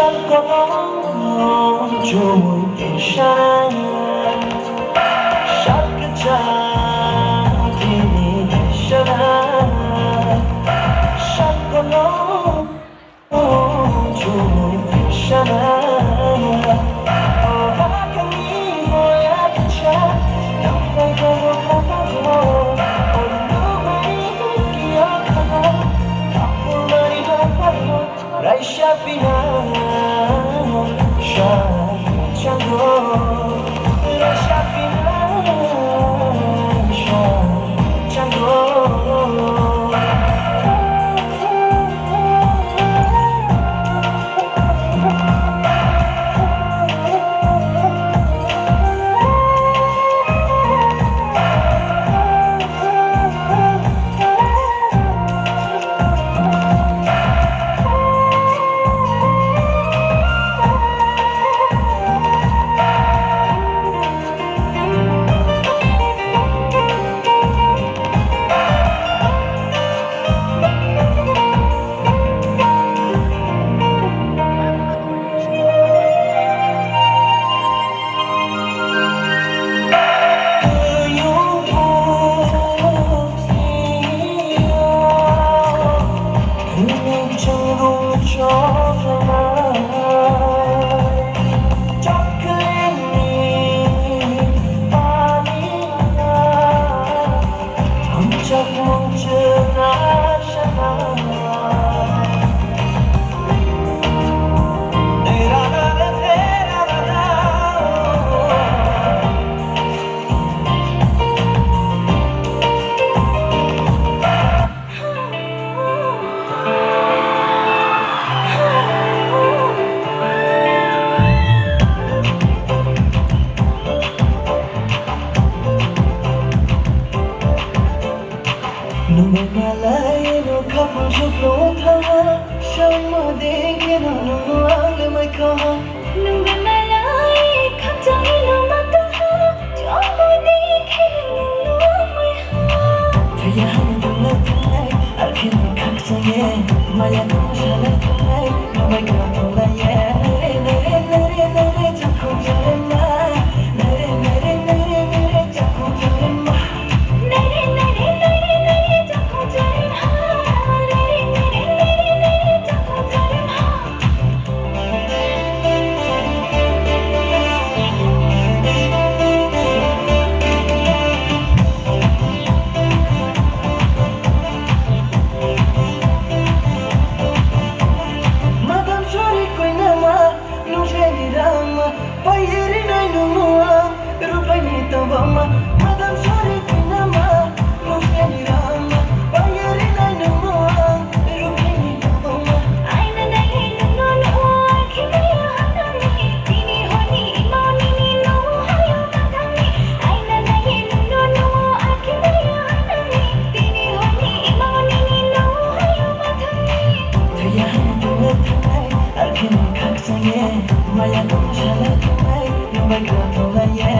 Shalom, joy and shine. Shalkacha, dini shana. Shalom, joy and shana. Oh, bakami moya kacha, don't fight over kapamo. Oh, nobody kiya kana, kapulani hafalo, raisha fina. Nung malay no kapal juklo tha, sham mo dekhe no nung agle mai kaha. Nung malay khap jai no mata, sham mo dekhe no nung mai ha. Thaya ham dunna thai, akhin khak jaye, maya no shala thai, no mai ka to la ye. Nare nare nare chakho jare ma, nare nare nare nare chakho jare ma. Nare nare nare nare chakho jare ha. Nare nare nare nare chakho jare ha. Madam sorry koi nama, no sheni rama, payeri nai no mua, rupai ni tabama. Madam sorry koi nama, no sheni rama, payeri nai no mua, rupai ni tabama. Aina nahi no no akhi maya hanami, tini honi imani ni no hayo matami. Aina nahi no no akhi maya hanami, tini honi imani ni no hayo matami. Thaya ham dunna thai, akhin khak jaye, maya no shala thai, no mai ka to la ye.